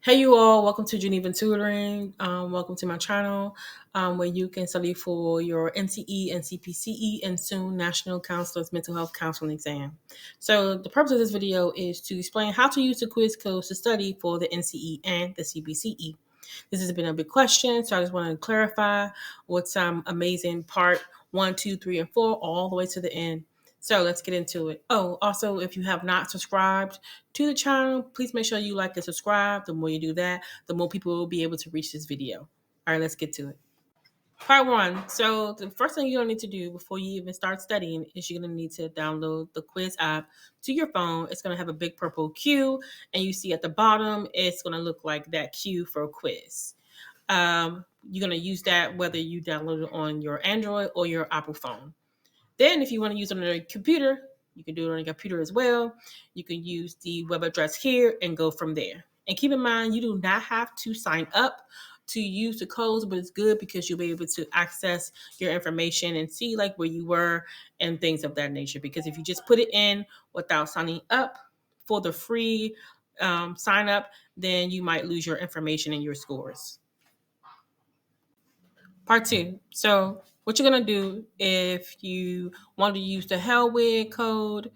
Hey you all, welcome to Geneva Tutoring. Welcome to my channel where you can study for your NCE and CPCE and soon National Counselor's Mental Health Counseling Exam. So the purpose of this video is to explain how to use the quiz codes to study for the NCE and the CPCE. This has been a big question, so I just want to clarify with some amazing part 1, 2, 3, and 4 all the way to the end. So let's get into it. Oh, also, if you have not subscribed to the channel, please make sure you like and subscribe. The more you do that, the more people will be able to reach this video. All right, let's get to it. Part 1. So the first thing you're going to need to do before you even start studying is you're going to need to download the quiz app to your phone. It's going to have a big purple Q, and you see at the bottom, it's going to look like that Q for a quiz. You're going to use that whether you download it on your Android or your Apple phone. Then if you want to use it on your computer, you can do it on your computer as well. You can use the web address here and go from there. And keep in mind, you do not have to sign up to use the codes, but it's good because you'll be able to access your information and see like where you were and things of that nature. Because if you just put it in without signing up for the free sign up, then you might lose your information and your scores. Part 2. So what you're going to do if you want to use the Hellwig code,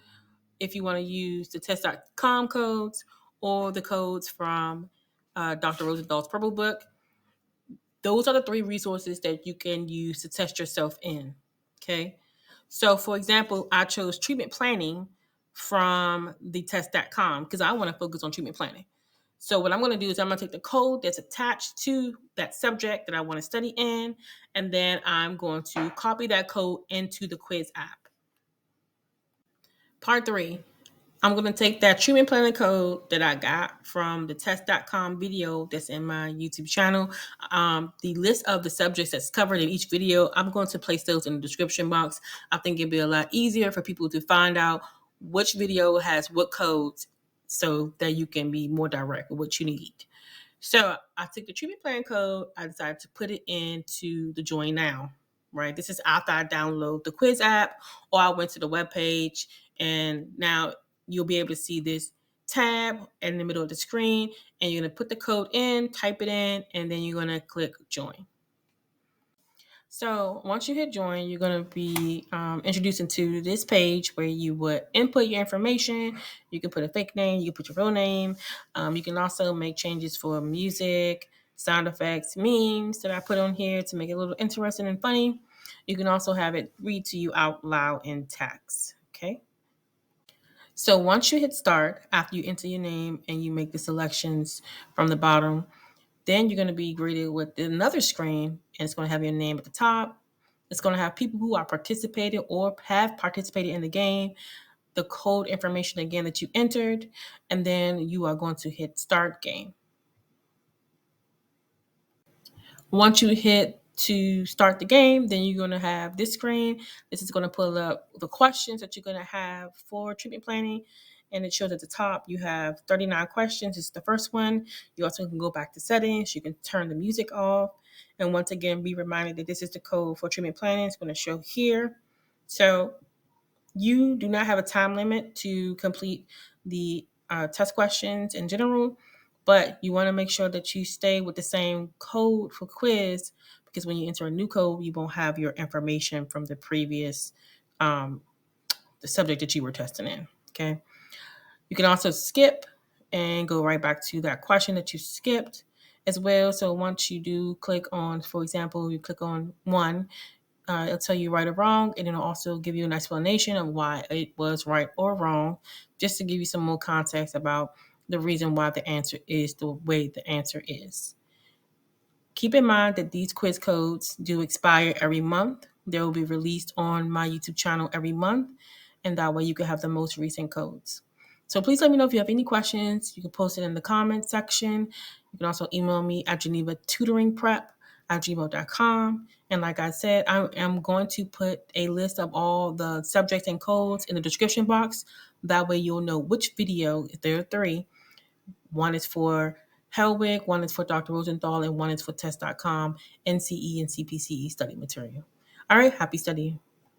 if you want to use the test.com codes or the codes from Dr. Rosenthal's Purple Book, those are the 3 resources that you can use to test yourself in. Okay. So for example, I chose treatment planning from the test.com because I want to focus on treatment planning. So what I'm going to do is I'm going to take the code that's attached to that subject that I want to study in, and then I'm going to copy that code into the quiz app. Part 3, I'm going to take that treatment planning code that I got from the test.com video that's in my YouTube channel. The list of the subjects that's covered in each video, I'm going to place those in the description box. I think it'd be a lot easier for people to find out which video has what codes so that you can be more direct with what you need. So I took the treatment plan code. I decided to put it into the Join Now, right? This is after I download the quiz app or I went to the webpage, and now you'll be able to see this tab in the middle of the screen, and you're going to put the code in, type it in, and then you're going to click Join. So once you hit join, you're going to be introduced into this page where you would input your information. You can put a fake name, you can put your real name. You can also make changes for music, sound effects, memes that I put on here to make it a little interesting and funny. You can also have it read to you out loud in text. Okay. So once you hit start, after you enter your name and you make the selections from the bottom, then you're going to be greeted with another screen, and it's going to have your name at the top. It's going to have people who are participating or have participated in the game, the code information again that you entered, and then you are going to hit start game. Once you hit to start the game, then you're going to have this screen. This is going to pull up the questions that you're going to have for treatment planning. And it shows at the top, you have 39 questions. This is the first one. You also can go back to settings. You can turn the music off. And once again, be reminded that this is the code for treatment planning. It's going to show here. So you do not have a time limit to complete the test questions in general, but you want to make sure that you stay with the same code for quiz, because when you enter a new code, you won't have your information from the previous the subject that you were testing in. Okay. You can also skip and go right back to that question that you skipped as well. So once you do click on, for example, you click on 1, it'll tell you right or wrong, and it'll also give you an explanation of why it was right or wrong, just to give you some more context about the reason why the answer is the way the answer is. Keep in mind that these quiz codes do expire every month. They will be released on my YouTube channel every month, and that way you can have the most recent codes. So please let me know if you have any questions. You can post it in the comments section. You can also email me at genevatutoringprep@gmail.com. And like I said, I am going to put a list of all the subjects and codes in the description box. That way you'll know which video, if there are 3. One is for Hellwig, one is for Dr. Rosenthal, and one is for test.com, NCE and CPCE study material. All right, happy studying.